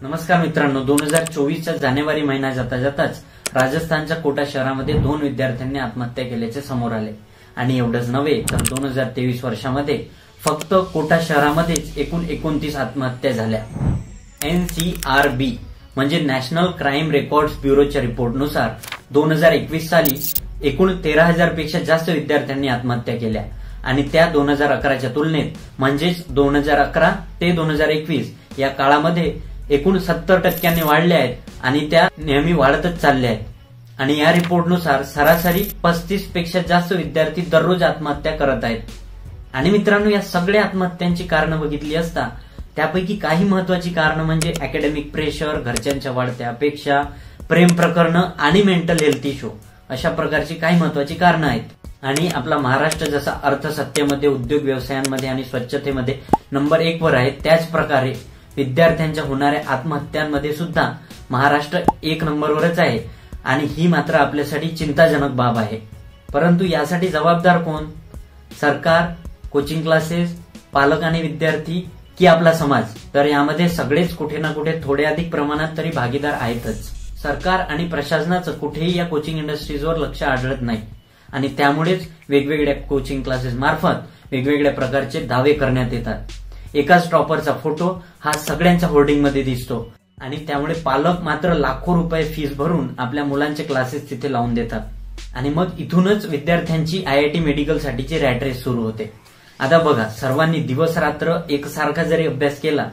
नमस्कार मित्रांनो, 2024चा जानेवारी महिना जाता जाताच राजस्थानच्या कोटा शहरामध्ये 2 विद्यार्थ्यांनी आत्महत्या केल्याचे समोर आले। आणि एवढंच नव्हे तर 2023 वर्षामध्ये फक्त कोटा शहरामध्येच एकूण 29 आत्महत्या झाल्या। NCRB म्हणजे नॅशनल क्राईम रेकॉर्ड्स ब्युरोच्या रिपोर्टनुसार 2021 साली एकूण 13,000 पेक्षा जास्त विद्यार्थ्यांनी आत्महत्या केल्या आणि त्या 2011च्या तुलनेत म्हणजेच 2011 ते 2021 या काळामध्ये एकूण 70% वाढल्या आहेत आणि त्या नेहमी वाढतच चालल्या आहेत। आणि या रिपोर्टनुसार सरासरी 35 पेक्षा जास्त विद्यार्थी दररोज आत्महत्या करत आहेत। आणि मित्रांनो, या सगळ्या आत्महत्यांची कारणं बघितली असता त्यापैकी काही महत्वाची कारणं म्हणजे अकॅडमिक प्रेशर, घरच्यांच्या वाढत्या अपेक्षा, प्रेम प्रकरण आणि मेंटल हेल्थ इश्यू अशा प्रकारची काही महत्वाची कारणं आहेत। आणि आपला महाराष्ट्र जसा अर्थसत्तेमध्ये, उद्योग व्यवसायांमध्ये आणि स्वच्छतेमध्ये नंबर 1 वर आहे, त्याच प्रकारे विद्यार्थ्यांच्या होणाऱ्या आत्महत्यांमध्ये सुद्धा महाराष्ट्र 1 नंबरवरच आहे। आणि ही मात्र आपल्यासाठी चिंताजनक बाब आहे। परंतु यासाठी जबाबदार कोण? सरकार, कोचिंग क्लासेस, पालक आणि विद्यार्थी की आपला समाज? तर यामध्ये सगळेच कुठे ना कुठे थोडे अधिक प्रमाणात तरी भागीदार आहेतच। सरकार आणि प्रशासनाचं कुठेही या कोचिंग इंडस्ट्रीजवर लक्ष आढळत नाही आणि त्यामुळेच वेगवेगळ्या कोचिंग क्लासेस मार्फत वेगवेगळ्या प्रकारचे दावे करण्यात येतात। एकाच टॉपरचा फोटो हा सगळ्यांच्या होर्डिंगमध्ये दिसतो आणि त्यामुळे पालक मात्र लाखो रुपये फीस भरून आपल्या मुलांचे क्लासेस तिथे लावून देतात आणि मग इथूनच विद्यार्थ्यांची IIT मेडिकल साठीची रॅट रेस सुरू होते। आता बघा, सर्वांनी दिवस रात्र एकसारखा जरी अभ्यास केला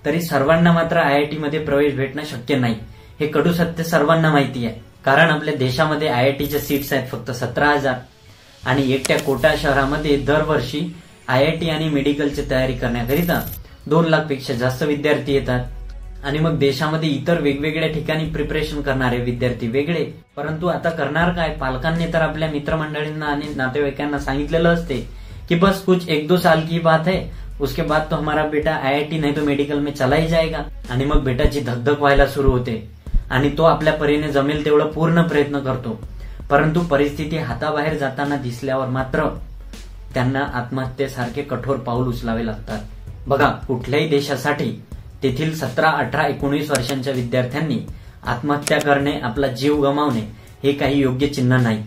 तरी सर्वांना मात्र IIT मध्ये प्रवेश भेटणं शक्य नाही, हे कडू सत्य सर्वांना माहिती आहे। कारण आपल्या देशामध्ये IITच्या सीट्स आहेत फक्त 17,000 आणि एकट्या कोटा शहरामध्ये दरवर्षी IIT आणि मेडिकलची तयारी करण्याकरिता 2 लाख पेक्षा जास्त विद्यार्थी येतात। आणि मग देशामध्ये इतर वेगवेगळ्या ठिकाणी प्रिपरेशन करणारे विद्यार्थी वेगळे। परंतु आता करणार काय? पालकांनी तर आपल्या मित्रमंडळींना आणि नातेवाईकांना सांगितलेलं असते की बस कुछ 1-2 साल की बात है, उसके बाद तो हमारा बेटा IIT नहीं तो मेडिकल में चला ही जाएगा। आणि मग बेटाची धकधक व्हायला सुरू होते आणि तो आपल्या परीने जमेल तेवढं पूर्ण प्रयत्न करतो। परंतु परिस्थिती हाताबाहेर जाताना दिसल्यावर मात्र त्यांना आत्महत्येसारखे कठोर पाऊल उचलावे लागतात। बघा, कुठल्याही देशासाठी तेथील 17, 18, 19 वर्षांच्या विद्यार्थ्यांनी आत्महत्या करणे, आपला जीव गमावणे हे काही योग्य चिन्ह नाही।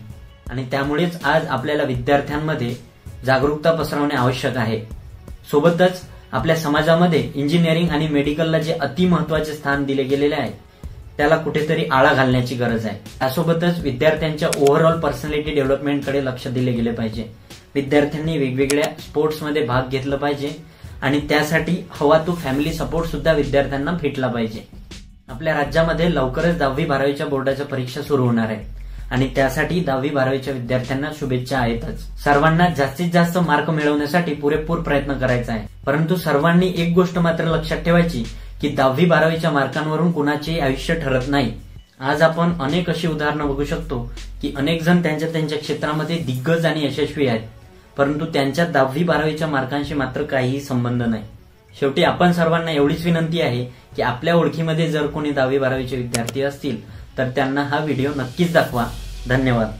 आणि त्यामुळेच आज आपल्याला विद्यार्थ्यांमध्ये जागरूकता पसरवणे आवश्यक आहे। सोबतच आपल्या समाजामध्ये इंजिनिअरिंग आणि मेडिकलला जे अति महत्वाचे स्थान दिले गेलेले आहे त्याला कुठेतरी आळा घालण्याची गरज आहे। त्यासोबतच विद्यार्थ्यांच्या ओव्हरऑल पर्सनॅलिटी डेव्हलपमेंटकडे लक्ष दिले गेले पाहिजे। विद्यार्थ्यांनी वेगवेगळ्या स्पोर्ट्समध्ये भाग घेतला पाहिजे आणि त्यासाठी हवा तो फॅमिली सपोर्ट सुद्धा विद्यार्थ्यांना भेटला पाहिजे। आपल्या राज्यामध्ये लवकरच 10वी-12वीच्या बोर्डाच्या परीक्षा सुरू होणार आहे आणि त्यासाठी 10वी-12वीच्या विद्यार्थ्यांना शुभेच्छा आहेतच। सर्वांना जास्तीत जास्त मार्क मिळवण्यासाठी पुरेपूर प्रयत्न करायचा आहे। परंतु सर्वांनी एक गोष्ट मात्र लक्षात ठेवायची की 10वी-12वीच्या मार्कांवरून कुणाचेही आयुष्य ठरत नाही। आज आपण अनेक अशी उदाहरणं बघू शकतो की अनेक जण त्यांच्या क्षेत्रामध्ये दिग्गज आणि यशस्वी आहेत, परंतु त्यांच्या 10वी-12वीच्या मार्कांशी मात्र काहीही संबंध नाही। शेवटी आपण सर्वांना एवढीच विनंती आहे की आपल्या ओळखीमध्ये जर कोणी 10वी-12वीचे विद्यार्थी असतील तर त्यांना हा व्हिडिओ नक्कीच दाखवा। धन्यवाद।